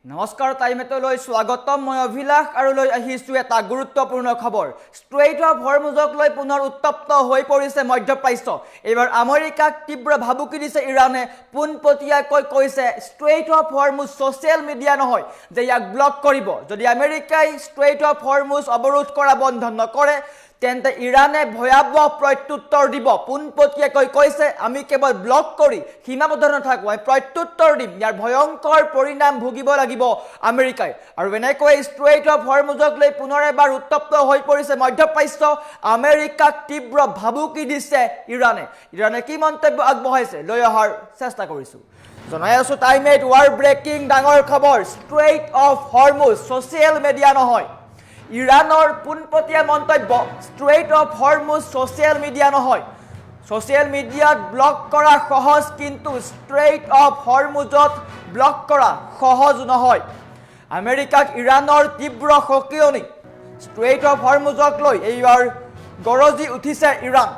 নমস্কাৰ টাইমেটলৈ স্বাগতম মই অভিলাষ আৰু লৈ আহিছো এটা গুৰুত্বপূৰ্ণ খবৰ ষ্ট্ৰেইট অফ হৰমুজক লৈ পুনৰ উত্তপ্ত হৈ পৰিছে মধ্যপ্ৰাচ্য এবাৰ আমেৰিকাক তীব্ৰ ভাবুকি দিছে ইৰানে পোনপটীয়াকৈ কৈছে strait of Hormuz social media নহয় যে ইয়াক ব্লক কৰিব যদি আমেৰিকাই ষ্ট্ৰেইট অফ হৰমুজ অৱৰোধ কৰা বন্ধ নকৰে তেন্তে ইৰানে ভয়াবহ প্ৰত্যুত্তৰ দিব পোনপটীয়াকৈ কৈছে আমি কেৱল ব্লক কৰি সীমাবদ্ধ নাথাকো আমি প্ৰত্যুত্তৰ দিম ইয়াৰ ভয়ংকৰ পৰিণাম ভুগিব লাগিব আমেৰিকাই আৰু এনেকৈ ষ্ট্ৰেইট অফ হৰমুজক লৈ পুনৰ এবাৰ উত্তপ্ত হৈ পৰিছে মধ্যপ্ৰাচ্য আমেৰিকাক তীব্ৰ ভাবুকি দিছে ইৰানে কি মন্তব্য আগবঢ়াইছে লৈ অহাৰ চেষ্টা কৰিছো জনাই আছো টাইমেট ৱাৰ ব্ৰেকিং ডাঙৰ খবৰ strait of Hormuz social media নহয় ইৰানৰ পোনপটীয়া মন্তব্য strait of Hormuz social media নহয় সোশ্যাল মিডিয়াত ব্লক কৰা সহজ কিন্তু ষ্ট্ৰেইট অফ হৰমুজত ব্লক কৰা সহজ নহয় আমেৰিকাক ইৰানৰ তীব্ৰ সকিয়নি ষ্ট্ৰেইট অফ হৰমুজক লৈ এইবাৰ গৰজি উঠিছে ইৰাণ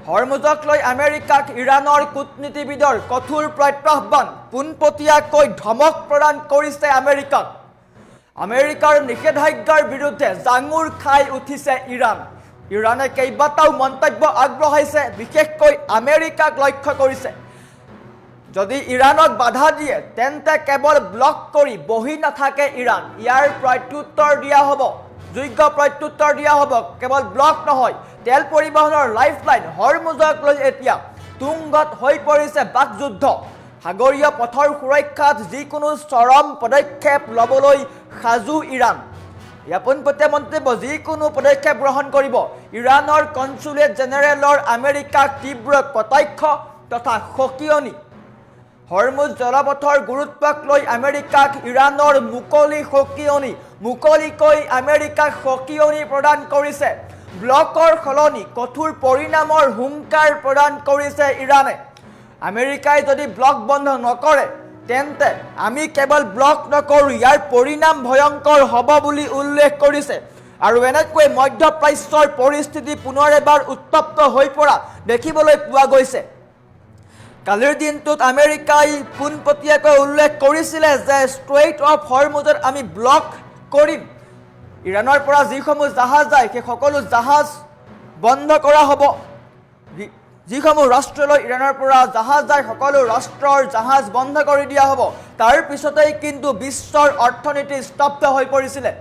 হৰমুজক লৈ আমেৰিকাক ইৰানৰ কূটনীতিবিদৰ কঠোৰ প্ৰত্যাহ্বান পোনপটীয়াকৈ ধমক প্ৰদান কৰিছে আমেৰিকাৰ নিষেধাজ্ঞাৰ বিৰুদ্ধে জাঙুৰ খাই উঠিছে ইৰাণে কেইবাটাও মন্তব্য আগবঢ়াইছে বিশেষকৈ আমেৰিকাক লক্ষ্য কৰিছে যদি ইৰাণক বাধা দিয়ে তেন্তে কেৱল ব্লক কৰি বহি নাথাকে ইৰাণ ইয়াৰ প্ৰত্যুত্তৰ দিয়া হ'ব যোগ্য প্ৰত্যুত্তৰ দিয়া হ'ব কেৱল ব্লক নহয় তেল পৰিবহনৰ লাইফলাইন হৰমুজক লৈ এতিয়া তুংগত হৈ পৰিছে বাকযুদ্ধ সাগৰীয় পথৰ সুৰক্ষাত যিকোনো চৰম পদক্ষেপ ল'বলৈ সাজু ইৰাণ ইয়াৰ পোনপটীয়া মন্তব্য যিকোনো পদক্ষেপ গ্ৰহণ কৰিব ইৰাণৰ কনচুলেট জেনেৰেলৰ আমেৰিকাক তীব্ৰ কটাক্ষ তথা সকিয়নি হৰমুজ জলপথৰ গুৰুত্বক লৈ আমেৰিকাক ইৰাণৰ মুকলিকৈ আমেৰিকাক সকিয়নি প্ৰদান কৰিছে ব্লকৰ সলনি কঠোৰ পৰিণামৰ হুংকাৰ প্ৰদান কৰিছে ইৰাণে আমেৰিকাই যদি ব্লক বন্ধ নকৰে তেন্তে আমি কেৱল ব্লক নকৰোঁ ইয়াৰ পৰিণাম ভয়ংকৰ হ'ব বুলি উল্লেখ কৰিছে আৰু এনেকৈ মধ্যপ্ৰাচ্যৰ পৰিস্থিতি পুনৰ এবাৰ উত্তপ্ত হৈ পৰা দেখিবলৈ পোৱা গৈছে কালিৰ দিনটোত আমেৰিকাই পোনপটীয়াকৈ উল্লেখ কৰিছিলে যে ষ্ট্ৰেইট অফ হৰমুজত আমি ব্লক কৰিম ইৰাণৰ পৰা যিসমূহ জাহাজ যায় সেই সকলো জাহাজ বন্ধ কৰা হ'ব যিসমূহ ৰাষ্ট্ৰলৈ ইৰাণৰ পৰা জাহাজ যায় সকলো ৰাষ্ট্ৰৰ জাহাজ বন্ধ কৰি দিয়া হ'ব তাৰ পিছতেই কিন্তু বিশ্বৰ অৰ্থনীতি স্তব্ধ হৈ পৰিছিলে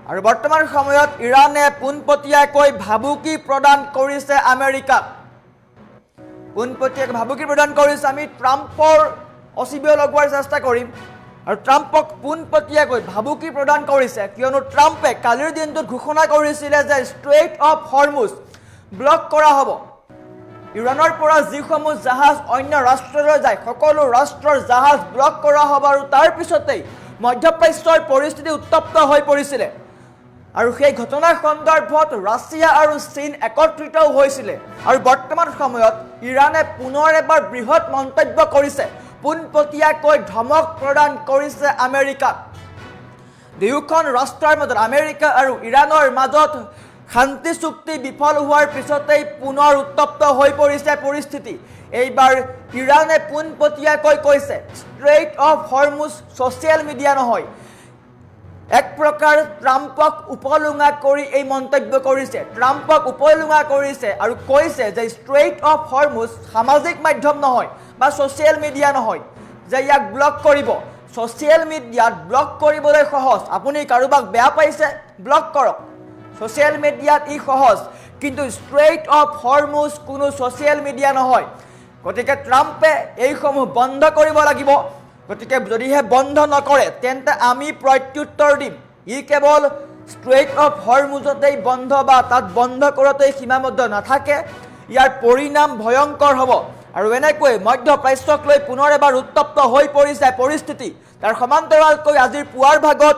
আৰু বৰ্তমান সময়ত ইৰাণে পোনপটীয়াকৈ ভাবুকি প্ৰদান কৰিছে আমেৰিকাক আমি ট্ৰাম্পৰ অচিবি লগোৱাৰ চেষ্টা কৰিম আৰু ট্ৰাম্পক পোনপটীয়াকৈ ভাবুকি প্ৰদান কৰিছে কিয়নো ট্ৰাম্পে কালিৰ দিনটোত ঘোষণা কৰিছিলে যে ষ্ট্ৰেইট অফ হৰমুজ ব্লক কৰা হ'ব ইৰাণৰ পৰা যিসমূহ জাহাজ অন্য ৰাষ্ট্ৰলৈ যায় সকলো ৰাষ্ট্ৰৰ জাহাজ ব্লক কৰা হ'ব আৰু তাৰ পিছতেই মধ্যপ্ৰাচ্যৰ পৰিস্থিতি উত্তপ্ত হৈ পৰিছিলে আৰু সেই ঘটনাৰ সন্দৰ্ভত ৰাছিয়া আৰু চীন একত্ৰিত হৈছিলে আৰু বৰ্তমান সময়ত ইৰাণে পুনৰ এবাৰ বৃহৎ মন্তব্য কৰিছে পোনপটীয়াকৈ ধমক প্ৰদান কৰিছে আমেৰিকাক দুয়োখন ৰাষ্ট্ৰৰ মাজত আমেৰিকা আৰু ইৰাণৰ মাজত শান্তি চুক্তি বিফল হোৱাৰ পিছতেই পুনৰ উত্তপ্ত হৈ পৰিছে পৰিস্থিতি এইবাৰ ইৰাণে পোনপটীয়াকৈ কৈছে strait of Hormuz social media নহয় এক প্ৰকাৰ ট্ৰাম্পক উপলুঙা কৰি এই মন্তব্য কৰিছে আৰু কৈছে যে ষ্ট্ৰেইট অফ হৰমুজ সামাজিক মাধ্যম নহয় বা সোশ্যাল মিডিয়া নহয় যে ইয়াক ব্লক কৰিব সোশ্যাল মিডিয়াত ব্লক কৰিবলৈ সহজ আপুনি কাৰোবাক বেয়া পাইছে ব্লক কৰক সোশ্যাল মিডিয়াত ই সহজ কিন্তু ষ্ট্ৰেইট অফ হৰমুজ কোনো সোশ্যাল মিডিয়া নহয় গতিকে ট্ৰাম্পে এইসমূহ বন্ধ কৰিব লাগিব গতিকে যদিহে বন্ধ নকৰে তেন্তে আমি প্ৰত্যুত্তৰ দিম ই কেৱল ষ্ট্ৰেইট অফ হৰমুজতেই বন্ধ বা তাত বন্ধ কৰোঁতেই সীমাবদ্ধ নাথাকে ইয়াৰ পৰিণাম ভয়ংকৰ হ'ব আৰু এনেকৈ মধ্যপ্ৰাচ্যক লৈ পুনৰ এবাৰ উত্তপ্ত হৈ পৰিছে পৰিস্থিতি তাৰ সমান্তৰালকৈ আজিৰ পুৱাৰ ভাগত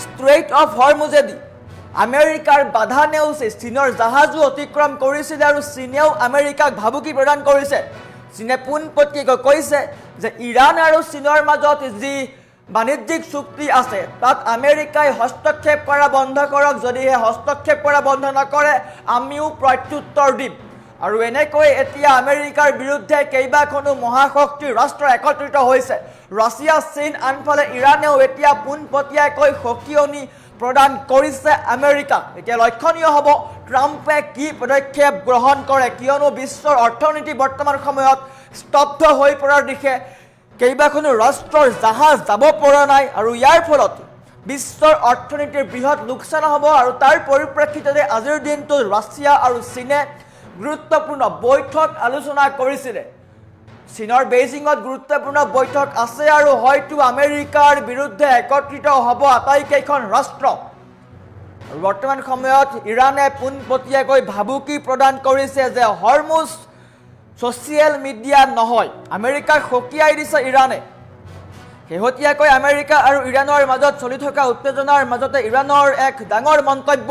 ষ্ট্ৰেইট অফ হৰমুজেদি আমেৰিকাৰ বাধা নেওচি চীনৰ জাহাজো অতিক্ৰম কৰিছিলে আৰু চীনেও আমেৰিকাক ভাবুকি প্ৰদান কৰিছে চীনে পোনপটীয়াকৈ কৈছে যে ইৰাণ আৰু চীনৰ মাজত যি বাণিজ্যিক চুক্তি আছে তাত আমেৰিকাই হস্তক্ষেপ কৰা বন্ধ কৰক যদিহে হস্তক্ষেপ কৰা বন্ধ নকৰে আমিও প্ৰত্যুত্তৰ দিম আৰু এনেকৈ এতিয়া আমেৰিকাৰ বিৰুদ্ধে কেইবাখনো মহাশক্তি ৰাষ্ট্ৰ একত্ৰিত হৈছে ৰাছিয়া চীন আনফালে ইৰানেও এতিয়া পোনপটীয়াকৈ সকিয়নি প্ৰদান কৰিছে আমেৰিকাক এতিয়া লক্ষণীয় হ'ব ট্ৰাম্পে কি পদক্ষেপ গ্ৰহণ কৰে কিয়নো বিশ্বৰ অৰ্থনীতি বৰ্তমান সময়ত স্তব্ধ হৈ পৰাৰ দিশে কেইবাখনো ৰাষ্ট্ৰৰ জাহাজ যাব পৰা নাই আৰু ইয়াৰ ফলত বিশ্বৰ অৰ্থনীতিৰ বৃহৎ লোকচান হ'ব আৰু তাৰ পৰিপ্ৰেক্ষিততে আজিৰ দিনটোত ৰাছিয়া আৰু চীনে গুৰুত্বপূৰ্ণ বৈঠক আলোচনা কৰিছিলে চীনৰ বেইজিঙত গুৰুত্বপূৰ্ণ বৈঠক আছে আৰু হয়তো আমেৰিকাৰ বিৰুদ্ধে একত্ৰিত হ'ব আটাইকেইখন ৰাষ্ট্ৰ বৰ্তমান সময়ত ইৰানে পোনপটীয়াকৈ ভাবুকি প্ৰদান কৰিছে যে হৰমুজ ছ'চিয়েল মিডিয়া নহয় আমেৰিকাক সকীয়াই দিছে ইৰানে শেহতীয়াকৈ আমেৰিকা আৰু ইৰাণৰ মাজত চলি থকা উত্তেজনাৰ মাজতে ইৰাণৰ এক ডাঙৰ মন্তব্য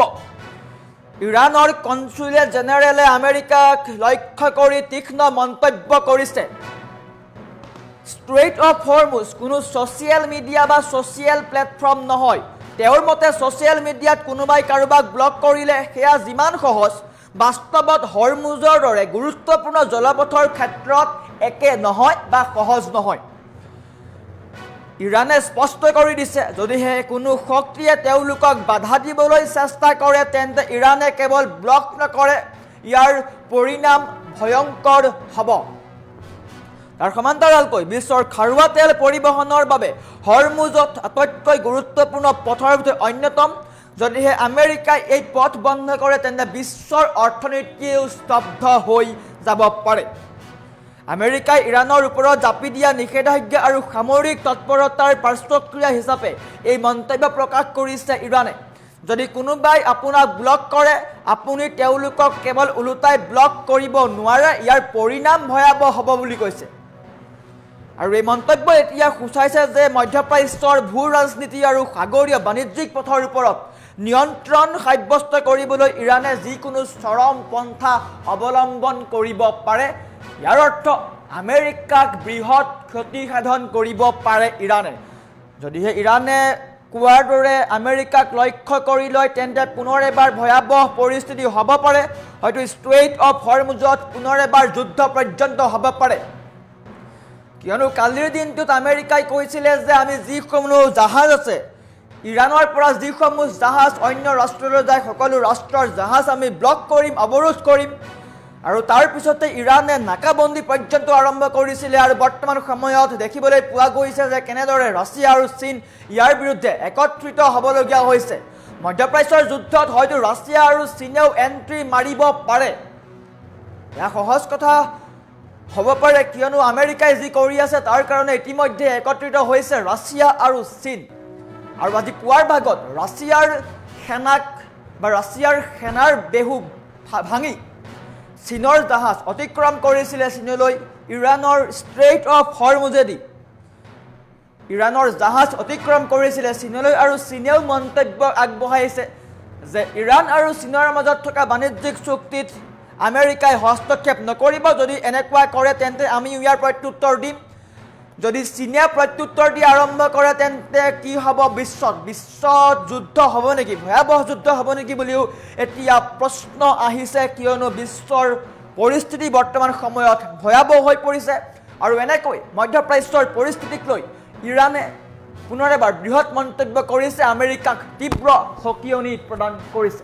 ইৰাণৰ কনচুলেট জেনেৰেলে আমেৰিকাক লক্ষ্য কৰি তীক্ষ্ণ মন্তব্য কৰিছে ষ্ট্ৰেইট অফ হৰমুজ কোনো ছ'চিয়েল মিডিয়া বা ছ'চিয়েল প্লেটফৰ্ম নহয় তেওঁৰ মতে ছ'চিয়েল মিডিয়াত কোনোবাই কাৰোবাক ব্লক কৰিলে সেয়া যিমান সহজ বাস্তৱত হৰমুজৰ দৰে গুৰুত্বপূৰ্ণ জলপথৰ ক্ষেত্ৰত একে নহয় বা সহজ নহয় ইৰানে স্পষ্ট কৰি দিছে যদিহে কোনো শক্তিয়ে তেওঁলোকক বাধা দিবলৈ চেষ্টা কৰে তেন্তে ইৰানে কেৱল ব্লক নকৰে ইয়াৰ পৰিণাম ভয়ংকৰ হ'ব তাৰ সমান্তৰালকৈ বিশ্বৰ খাৰুৱা তেল পৰিবহণৰ বাবে হৰমুজত আটাইতকৈ গুৰুত্বপূৰ্ণ পথৰ ভিতৰত অন্যতম যদিহে আমেৰিকাই এই পথ বন্ধ কৰে তেন্তে বিশ্বৰ অৰ্থনীতিও স্তব্ধ হৈ যাব পাৰে আমেৰিকাই ইৰাণৰ ওপৰত জাপি দিয়া নিষেধাজ্ঞা আৰু সামৰিক তৎপৰতাৰ পাৰ্শ্বক্ৰিয়া হিচাপে এই মন্তব্য প্ৰকাশ কৰিছে ইৰাণে যদি কোনোবাই আপোনাক ব্লক কৰে আপুনি তেওঁলোকক কেৱল ওলোটাই ব্লক কৰিব নোৱাৰে ইয়াৰ পৰিণাম ভয়াৱহ হ'ব বুলি কৈছে আৰু এই মন্তব্য এতিয়া সূচাইছে যে মধ্যপ্ৰাচ্যৰ ভূ ৰাজনীতি আৰু সাগৰীয় বাণিজ্যিক পথৰ ওপৰত নিয়ন্ত্ৰণ সাব্যস্ত কৰিবলৈ ইৰাণে যিকোনো চৰম পন্থা অৱলম্বন কৰিব পাৰে ইয়াৰ অৰ্থ আমেৰিকাক বৃহৎ ক্ষতিসাধন কৰিব পাৰে ইৰাণে যদিহে ইৰাণে কোৱাৰ দৰে আমেৰিকাক লক্ষ্য কৰি লয় তেন্তে পুনৰ এবাৰ ভয়াৱহ পৰিস্থিতি হ'ব পাৰে হয়তো ষ্ট্ৰেইট অফ হৰমুজত পুনৰ এবাৰ যুদ্ধ পৰ্যন্ত হ'ব পাৰে কিয়নো কালিৰ দিনটোত আমেৰিকাই কৈছিলে যে আমি যিসমূহ জাহাজ আছে ইৰাণৰ পৰা যিসমূহ জাহাজ অন্য ৰাষ্ট্ৰলৈ যায় সকলো ৰাষ্ট্ৰৰ জাহাজ আমি ব্লক কৰিম অৱৰোধ কৰিম আৰু তাৰ পিছতে ইৰাণে নাকাবন্দী পৰ্যন্ত আৰম্ভ কৰিছিলে আৰু বৰ্তমান সময়ত দেখিবলৈ পোৱা গৈছে যে কেনেদৰে ৰাছিয়া আৰু চীন ইয়াৰ বিৰুদ্ধে একত্ৰিত হ'বলগীয়া হৈছে মধ্যপ্ৰাচ্যৰ যুদ্ধত হয়তো ৰাছিয়া আৰু চীনেও এণ্ট্ৰি মাৰিব পাৰে এয়া সহজ কথা হ'ব পাৰে কিয়নো আমেৰিকাই যি কৰি আছে তাৰ কাৰণে ইতিমধ্যে একত্ৰিত হৈছে ৰাছিয়া আৰু চীন আৰু আজি পুৱাৰ ভাগত ৰাছিয়াৰ সেনাৰ বেহু ভাঙি চীনৰ জাহাজ অতিক্ৰম কৰিছিলে চীনলৈ ইৰাণৰ ষ্ট্ৰেইট অফ হৰমুজেদি ইৰাণৰ জাহাজ অতিক্ৰম কৰিছিলে চীনলৈ আৰু চীনেও মন্তব্য আগবঢ়াইছে যে ইৰাণ আৰু চীনৰ মাজত থকা বাণিজ্যিক চুক্তিত আমেৰিকাই হস্তক্ষেপ নকৰিব যদি এনেকুৱা কৰে তেন্তে আমি ইয়াৰ প্ৰত্যুত্তৰ দিম যদি চীনে প্ৰত্যুত্তৰ দি আৰম্ভ কৰে তেন্তে কি হ'ব বিশ্বত যুদ্ধ হ'ব নেকি ভয়াৱহ যুদ্ধ হ'ব নেকি বুলিও এতিয়া প্ৰশ্ন আহিছে কিয়নো বিশ্বৰ পৰিস্থিতি বৰ্তমান সময়ত ভয়াৱহ হৈ পৰিছে আৰু এনেকৈ মধ্যপ্ৰাচ্যৰ পৰিস্থিতিক লৈ ইৰাণে পুনৰ এবাৰ বৃহৎ মন্তব্য কৰিছে আমেৰিকাক তীব্ৰ সকিয়নি প্ৰদান কৰিছে